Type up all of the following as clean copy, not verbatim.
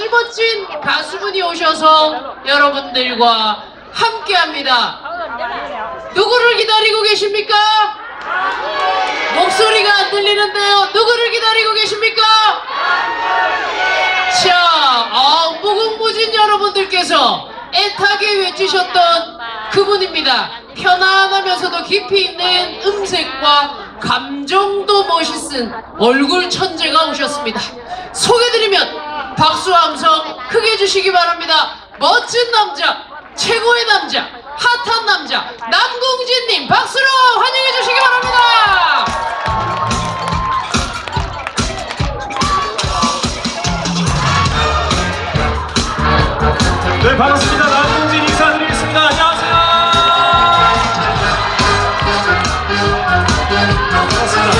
멋진 가수분이 오셔서 여러분들과 함께합니다. 누구를 기다리고 계십니까? 목소리가 안 들리는데요. 누구를 기다리고 계십니까? 자, 무궁무진 여러분들께서 애타게 외치셨던 그분입니다. 편안하면서도 깊이 있는 음색과 감정도 멋있은 얼굴 천재가 오셨습니다. 소개드리면 박수와 함성 크게 주시기 바랍니다. 멋진 남자, 최고의 남자, 핫한 남자 남궁진님 박수로 환영해 주시기 바랍니다. 네, 반갑습니다. 남궁진 인사드리겠습니다. 안녕하세요. 반갑습니다.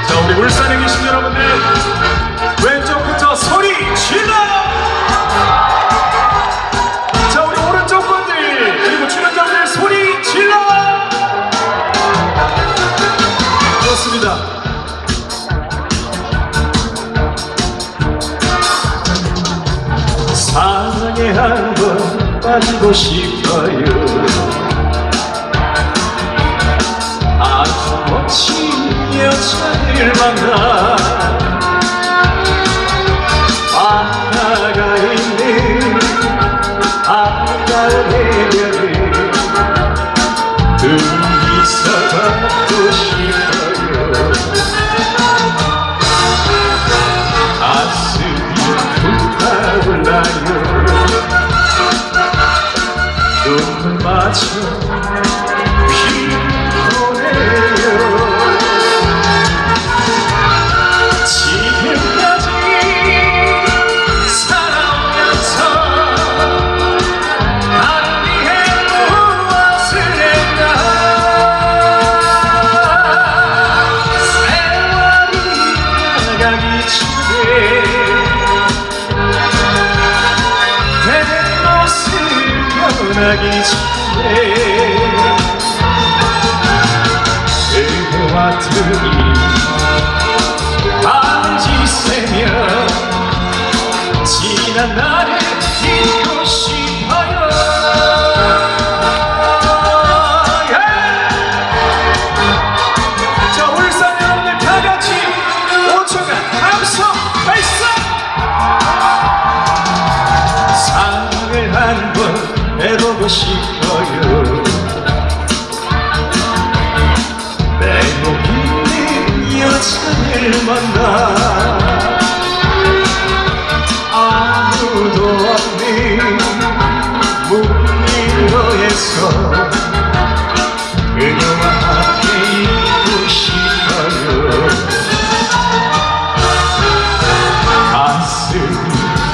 자, 우리 울산에 계신 여러분들 왼쪽부터 소리 질러! 자, 우리 오른쪽 분들 그리고 출연자분들 소리 질러! 좋습니다. 사랑에 한번 빠지고 싶어요. 아주 멋진 여자를 만나 바다가 있는 아름다운 해변을 둘이서 걷고 싶어요. 가슴이 불타올라요. 눈을 맞춰 피곤해요. 지금까지 살아오면서 나를 위해 무엇을 했나. 세월이 나가기 전에 내 모습 변하기 전에 그대와 둘이 밤을 지새며 지난 날을 잊고 싶어요. 자, 울산 여러분들 다 같이 5초간 함성 발사! 사랑을 한번 해보고 싶어요. 내목 있는 여자를 만나 아무도 없는 무인도에서 그녀와 함께 있고 싶어요. 가슴이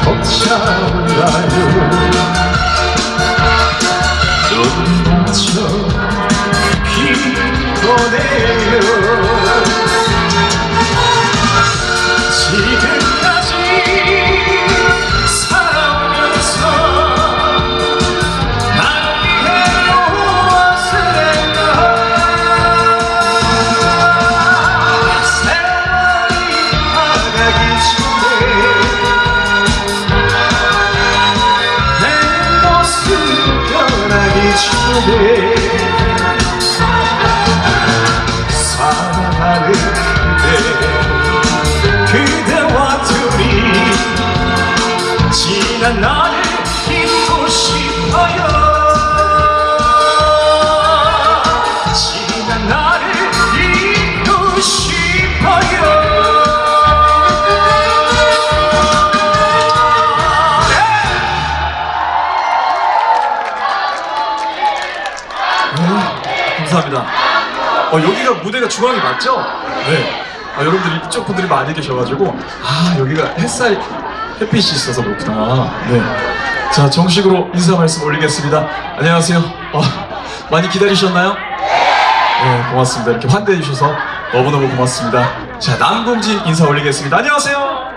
벅차올라요. 눈 맞춰 피곤해요. 지금까지 살아오면서 나를 위해 무엇을 했나. 세월이 나가기 전에 내 모습 변하기 전에 사랑하는 그대와 둘이 지난 날을 잊고 싶어요. 지난 날을 잊고 싶어요. 감사합니다. 여기가 무대가 중앙이 맞죠? 네. 여러분들이 이쪽 분들이 많이 계셔가지고 여기가 햇빛이 있어서 그렇구나. 네. 자, 정식으로 인사 말씀 올리겠습니다. 안녕하세요. 많이 기다리셨나요? 네, 고맙습니다. 이렇게 환대해 주셔서 너무너무 고맙습니다. 자, 남궁진 인사 올리겠습니다. 안녕하세요.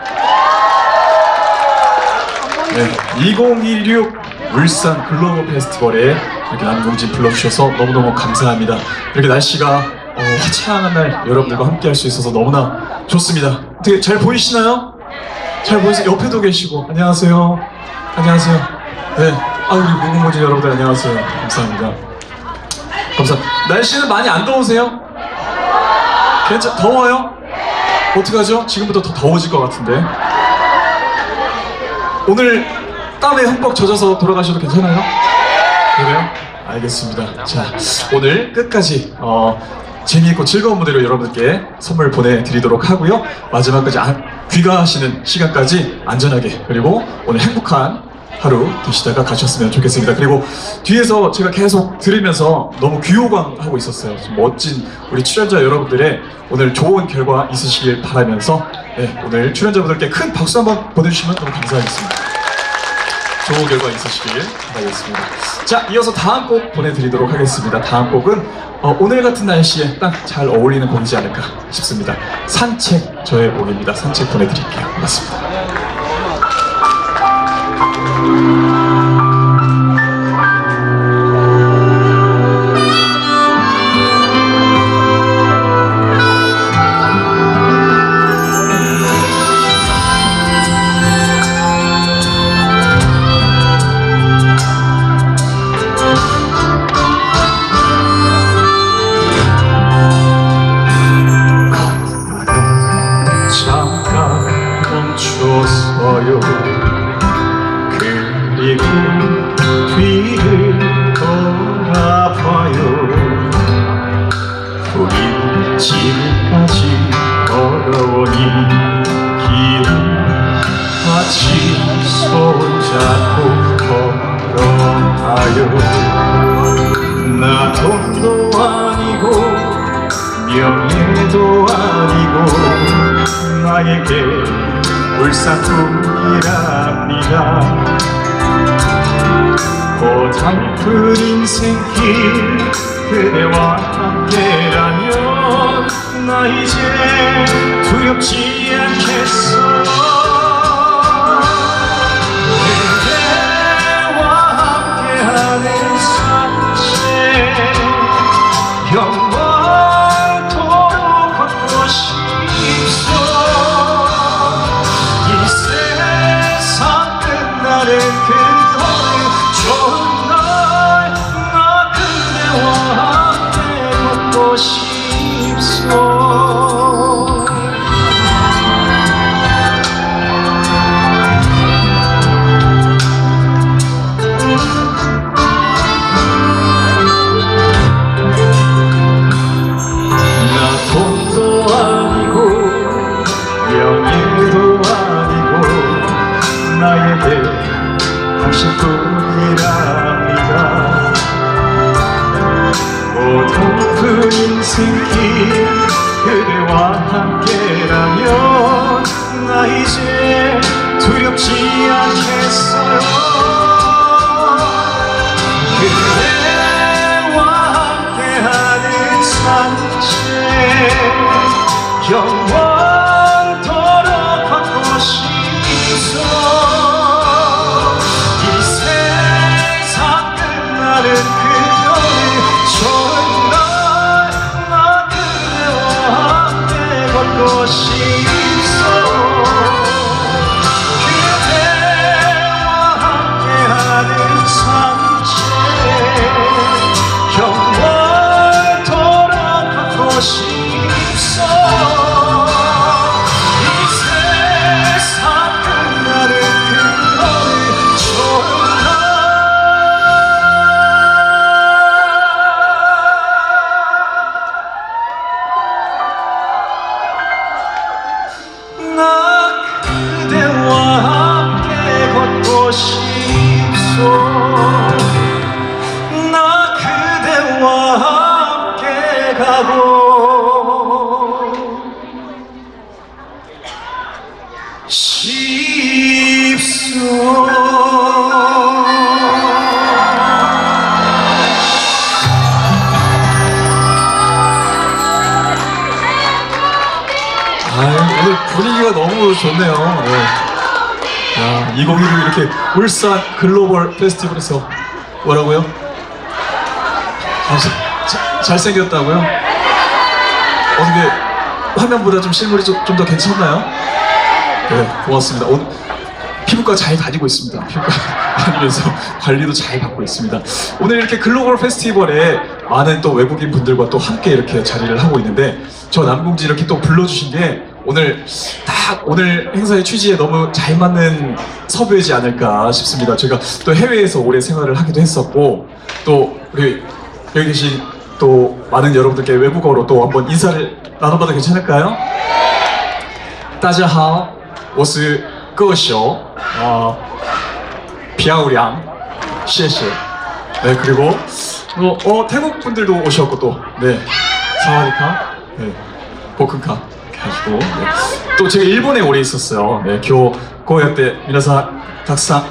네, 2016 울산 글로벌 페스티벌에 이렇게 남궁진 불러주셔서 너무너무 감사합니다. 이렇게 날씨가 화창한 날 여러분들과 함께 할 수 있어서 너무나 좋습니다. 어떻게 잘 보이시나요? 잘 보이세요? 옆에도 계시고. 안녕하세요. 안녕하세요. 네. 아, 우리 무궁무진 여러분들 안녕하세요. 감사합니다. 감사합니다. 날씨는 많이 안 더우세요? 더워요? 어떡하죠? 지금부터 더 더워질 것 같은데. 오늘 땀에 흠뻑 젖어서 돌아가셔도 괜찮아요? 그래요? 알겠습니다. 자, 오늘 끝까지 재미있고 즐거운 무대로 여러분들께 선물 보내드리도록 하고요. 마지막까지 귀가하시는 시간까지 안전하게, 그리고 오늘 행복한 하루 되시다가 가셨으면 좋겠습니다. 그리고 뒤에서 제가 계속 들으면서 너무 귀호강하고 있었어요. 멋진 우리 출연자 여러분들의 오늘 좋은 결과 있으시길 바라면서, 네, 오늘 출연자분들께 큰 박수 한번 보내주시면 너무 감사하겠습니다. 좋은 결과 있으시길 바라겠습니다. 자, 이어서 다음 곡 보내드리도록 하겠습니다. 다음 곡은 오늘 같은 날씨에 딱 잘 어울리는 곡이지 않을까 싶습니다. 산책, 저의 곡입니다. 산책 보내드릴게요. 고맙습니다. 그리고 뒤를 돌아봐요. 우리 집까지 걸어오니 길을 같이 손잡고 걸어가요. 나 돈도 아니고 명예도 아니고 나에게 울산뿐이랍니다. 고달픈 인생길 그대와 함께라면 나 이제 두렵지 않겠어. 그대와 함께하는 산책 영원토록 걷고 싶소. 나는 그날의 좋은 날, 나 그대와 함께 걷고 싶소. 나 돈도 아니고 명예도 아니고 나에게 당신뿐이랍니다. 고달픈 인생길 그대와 함께라면 나 이제 두렵지 않겠어요. 그대와 함께하는 산책 영원토록 걷고 싶소. 나는 그녀의 좋은 날, 나 그대와 함께 걷고 싶소. 그대와 함께하는 산책 영원토록 걷고 싶소. 이 세상 끝나는 그녀의 좋은 날. 나 그대와 함께 걷고 싶소. 나 그대와 함께 가고 싶소. 오늘 분위기가 너무 좋네요. 네. 야, 이 곡이 이렇게 울산 글로벌 페스티벌에서 뭐라고요? 잘생겼다고요? 어떻게 화면보다 좀 실물이 좀 더 괜찮나요? 네, 고맙습니다. 오늘 피부과 잘 다니고 있습니다. 피부과 다니면서 관리도 잘 받고 있습니다. 오늘 이렇게 글로벌 페스티벌에 많은 또 외국인 분들과 또 함께 이렇게 자리를 하고 있는데 저 남궁지 이렇게 또 불러주신 게 오늘 딱 오늘 행사의 취지에 너무 잘 맞는 섭외지 않을까 싶습니다. 제가 또 해외에서 오래 생활을 하기도 했었고 또 우리 여기 계신 또 많은 여러분들께 외국어로 또 한번 인사를 나눠봐도 괜찮을까요? 大家好，我是歌手漂亮，谢谢。 네 그리고 태국 분들도 오셨고 또 네 사와디카, 네 보큰카 이렇게 하시고 네. 또 제가 일본에 오래 있었어요. 네, 今日こうやって皆さんたくさん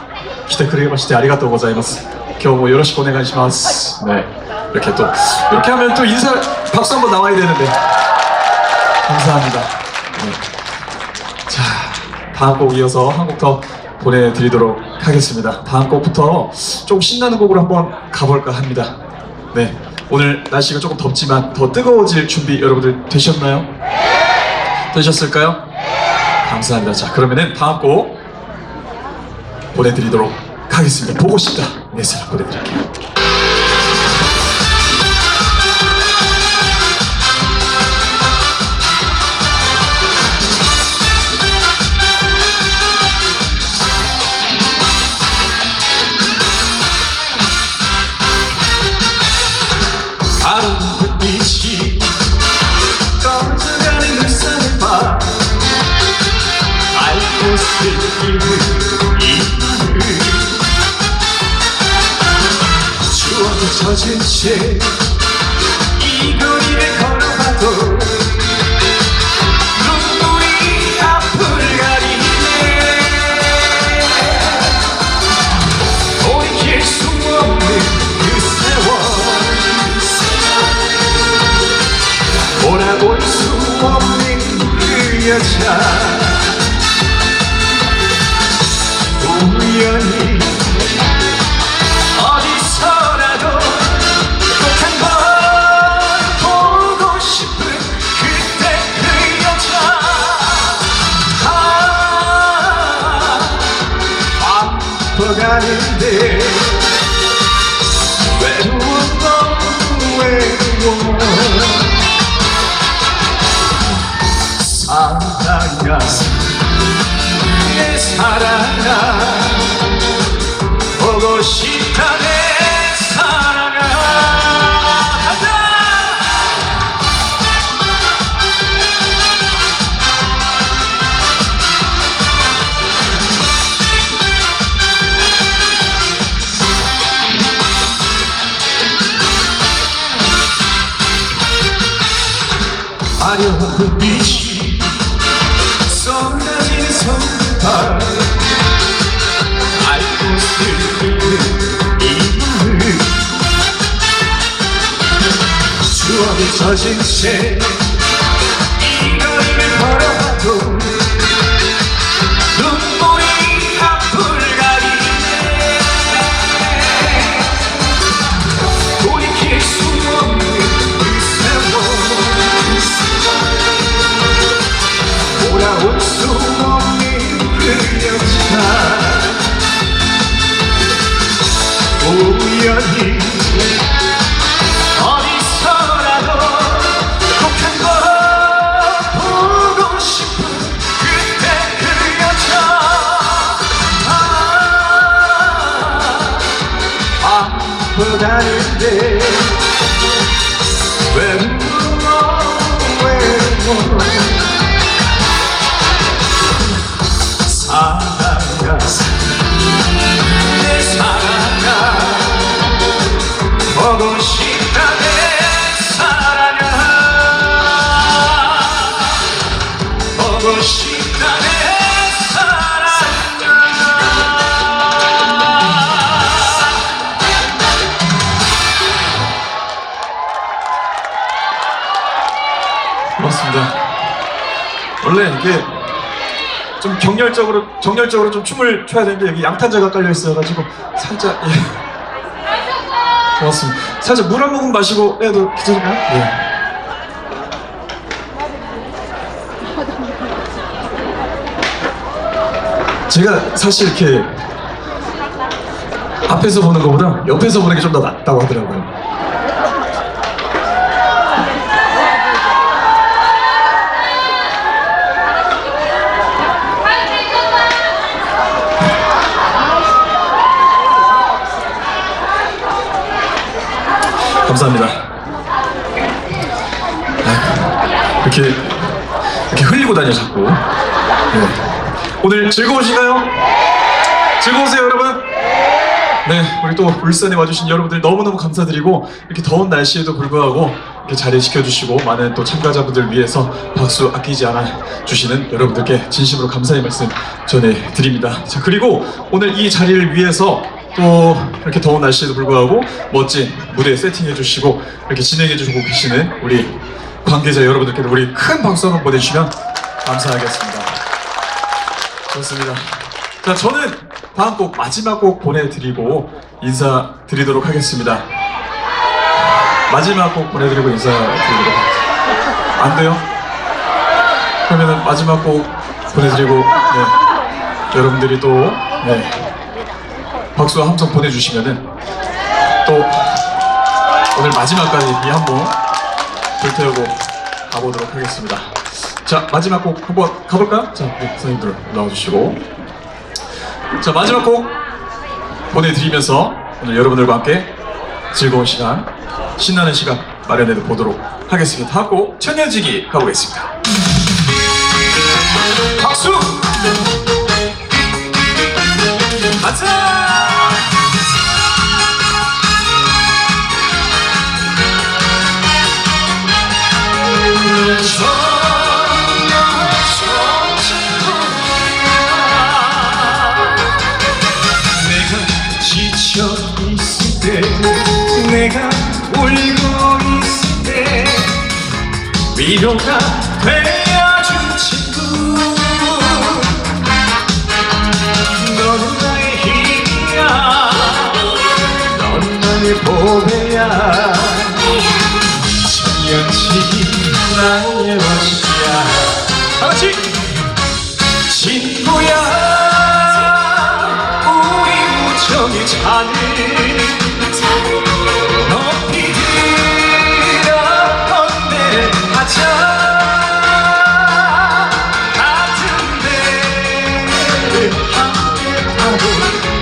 来てくれましてありがとうございます。今日もよろしくお願いします。네 이렇게 또 이렇게 하면 또 인사 박수 한번 나와야 되는데 감사합니다. 네. 자 다음 곡 이어서 한 곡 더 보내드리도록 하겠습니다. 다음 곡부터 좀 신나는 곡으로 한번 가볼까 합니다. 네, 오늘 날씨가 조금 덥지만 더 뜨거워질 준비 여러분들 되셨나요? 되셨을까요? 감사합니다. 자, 그러면은 다음 곡 보내드리도록 하겠습니다. 보고 싶다. 네, 사람 보내드릴게요. 다른 불빛이 꺼져가는 햇살을 봐 알고 슬기는 이 맘을 추억에 젖은 채 이 거리를 걸어가도 눈물이 앞을 가리네 돌이킬 수 없는 그 세월 돌아볼 수 없는 그 여자 우연히 어디서라도 꼭 한 번 보고 싶은 그때 그 여자 아파가는데 외로워 너무 외로워 사랑아 내 사랑아 보고 싶다 내 사랑아 가자 화려한 불빛이 쏟아지는 손발 알고 슬기는 이 맘을 추억에 젖은 채 이 거리를 걸어가도 눈물이 앞을 가리네 돌이킬 수 없는 그 세월 돌아올 수 없는 그 여자 우연히 어디서라도 꼭 한 번 보고 싶은 그때 그 여자 아프다는데 외로워 외로워 사랑아 내 사랑아 보고 싶다 내 사랑아 보고 싶다 내 사랑아 고맙습니다. 원래 이게 좀 정열적으로 좀 춤을 춰야 되는데 여기 양탄자가 깔려 있어가지고 살짝 고맙습니다. 살짝 물 한 모금 마시고 해도 괜찮을까요? 네. 제가 사실 이렇게 앞에서 보는 것보다 옆에서 보는 게 좀 더 낫다고 하더라고요. 감사합니다. 이렇게 흘리고 다녀 자꾸. 네. 오늘 즐거우신가요? 즐거우세요, 여러분? 네, 우리 또 울산에 와주신 여러분들 너무너무 감사드리고, 이렇게 더운 날씨에도 불구하고 이렇게 자리 지켜주시고 많은 또 참가자분들 위해서 박수 아끼지 않아 주시는 여러분들께 진심으로 감사의 말씀 전해드립니다. 자, 그리고 오늘 이 자리를 위해서 또 이렇게 더운 날씨에도 불구하고 멋진 무대 세팅해 주시고 이렇게 진행해 주시고 계시는 우리 관계자 여러분들께도 우리 큰 박수 한번 보내주시면 감사하겠습니다. 좋습니다. 자, 저는 다음 곡 마지막 곡 보내드리고 인사드리도록 하겠습니다. 마지막 곡 보내드리고 인사드리도록 하겠습니다. 안 돼요? 그러면은 마지막 곡 보내드리고 네, 여러분들이 또 네, 박수와 함성 보내주시면은 또 오늘 마지막까지 이 한번 불태우고 가보도록 하겠습니다. 자, 마지막 곡 한번 가볼까요? 자, 우리 선생님들 나와주시고, 자, 마지막 곡 보내드리면서 오늘 여러분들과 함께 즐거운 시간, 신나는 시간 마련해 보도록 하겠습니다. 다음 곡 천년지기 가보겠습니다. 박수! 가자! 내가 지쳐 있을 때, 내가 울고 있을 때 위로가 되어준 친구, 너는 나의 힘이야, 넌 나의 보배야, 천년치기 나의 멋이야. 다같이 친구야, 우리 우정의 잔을 높이 들어 건배하자. 같은 배를 함께 타고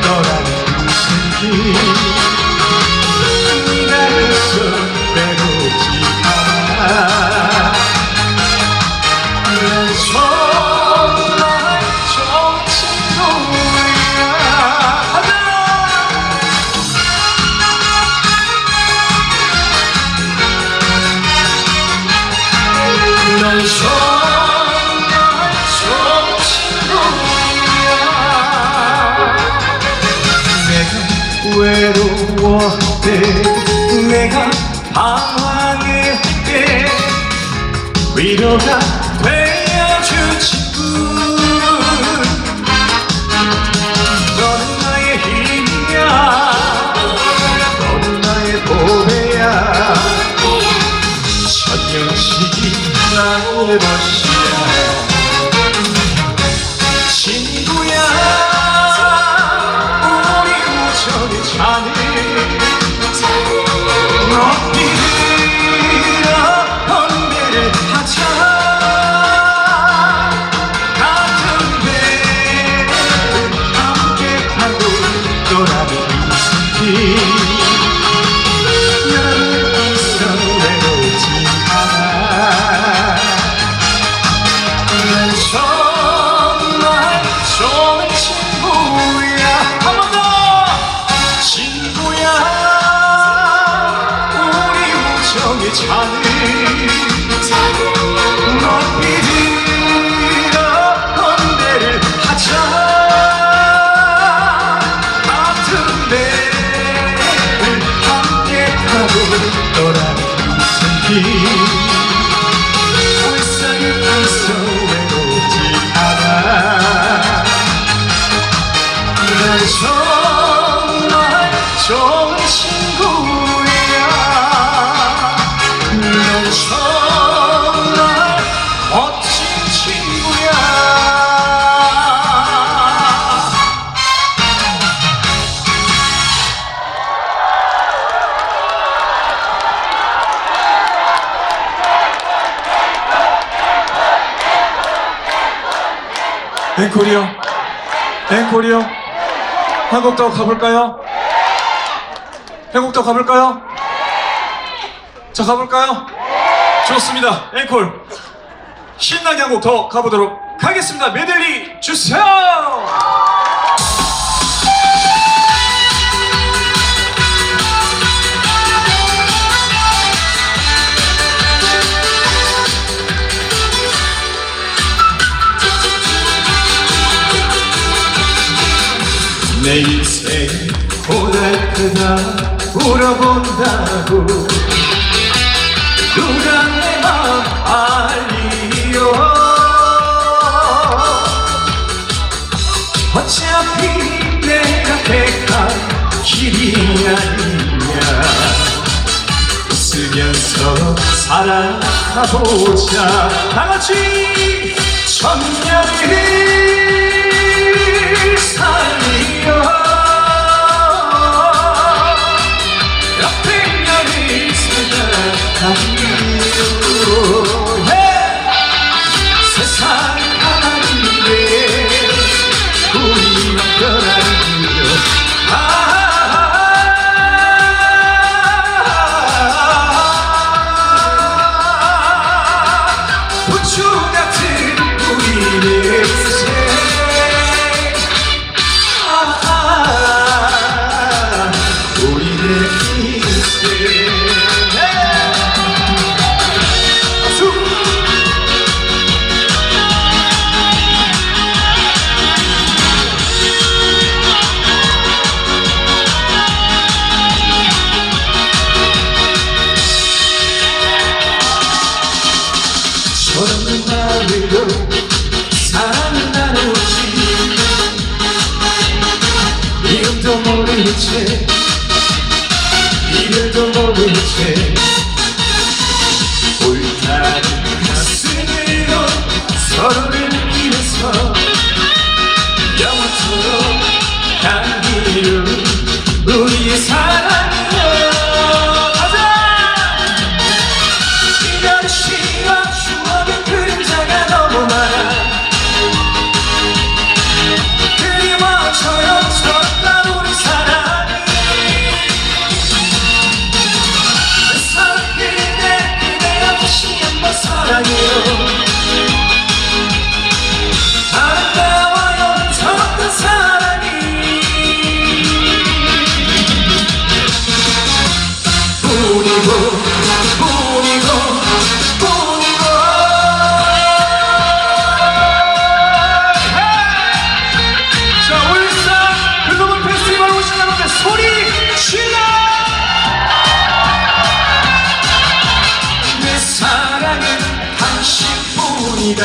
떠나는 슬기, 네가 있어 외롭지 않아. 정말 좋은 친구야. 넌 정말 좋은 친구야. 내가 외로워할 때, 내가 방황할 때 위로가 되어준 친구, 너는 나의 힘이야, 너는 나의 보배야, 천년치기 나의 멋이야. 친구야, 우리 우정의 잔을 높이 들어 건배를 하자. 같은 배를 함께 타고 떠나는 슬기, 나는 있어 외롭지 않아. 난 정말 좋은 친구야. 한 번 더! 친구야, 우리 우정의 잔을 높이 들어 건배를 하자. 같은 배를 함께 타고 떠나는 슬기, 울산에 있어 외롭지 않아. 난 정말 좋은 친구야. 난 정말 멋진 친구야. 앵콜이요? 앵콜이요? 한 곡 더 가볼까요? 한 곡 더 가볼까요? 자, 가볼까요? 좋습니다. 앵콜. 신나게 한 곡 더 가보도록 하겠습니다. 메들리 주세요! 내 인생 고달프다 울어본다고 누가 내 맘 알리요. 어차피 내가 택한 길이 아니냐. 웃으면서 살아가보자. 다같이 천년을 살리려 몇백 년을 살아가며 세상 하나님의 우리 남편아니요. 부추 같은 우리의 인생. 우리의 인생. 저런 마음으로 사랑을 나누지. 이름도 모른 채 이별도 모른 채 불타는 가슴으로 서로를 느끼면서 영원토록 향기로운 우리의 사랑이여. 가자! 이별의 시와 추억의 그림자가 너무 많아. 그리워져요 졌다 우리 사랑이. 내 사랑 그대여 다시 한번 사랑해요. 아름다워요 졌던 사랑이. 뿐이고 뿐이고 뿐이고. 자, 울산 글로벌 페스티벌 오신 여러분들 소리 질러! 내 사랑은 당신뿐이다.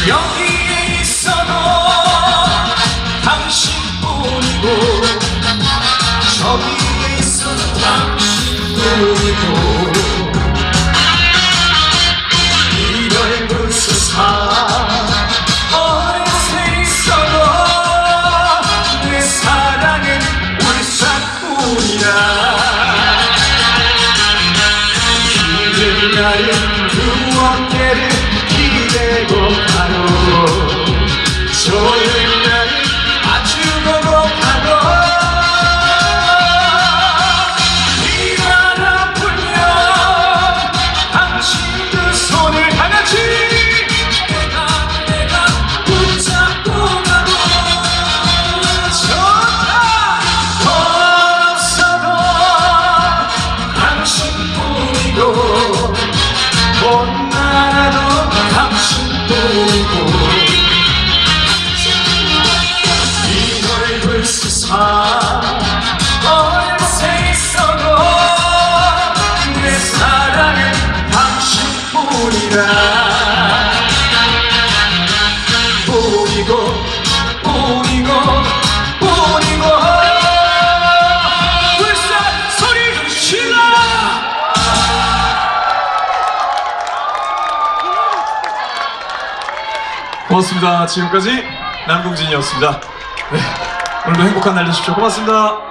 여기에 있어도 당신뿐이고 저기에 있어도 당신뿐이고 이별 불수사 어느새 있어도 내 사랑은 울산뿐이다. 힘든 날은 두 어깨를 기대고 가로 좋은 날은 아주 고독하고 이 바람 불면 당신 두 손을 다같이 내가 붙잡고 가고. 좋다 돈 없어도 당신뿐이고 돈 많아도 당신뿐이고 이걸 불수사 어느새 있어도 내 사랑은 당신뿐이다. 뿐이고 뿐이고 뿐이고. 울산 소리 질러! 고맙습니다. 지금까지 남궁진이었습니다. 네, 오늘도 행복한 날 되십시오. 고맙습니다.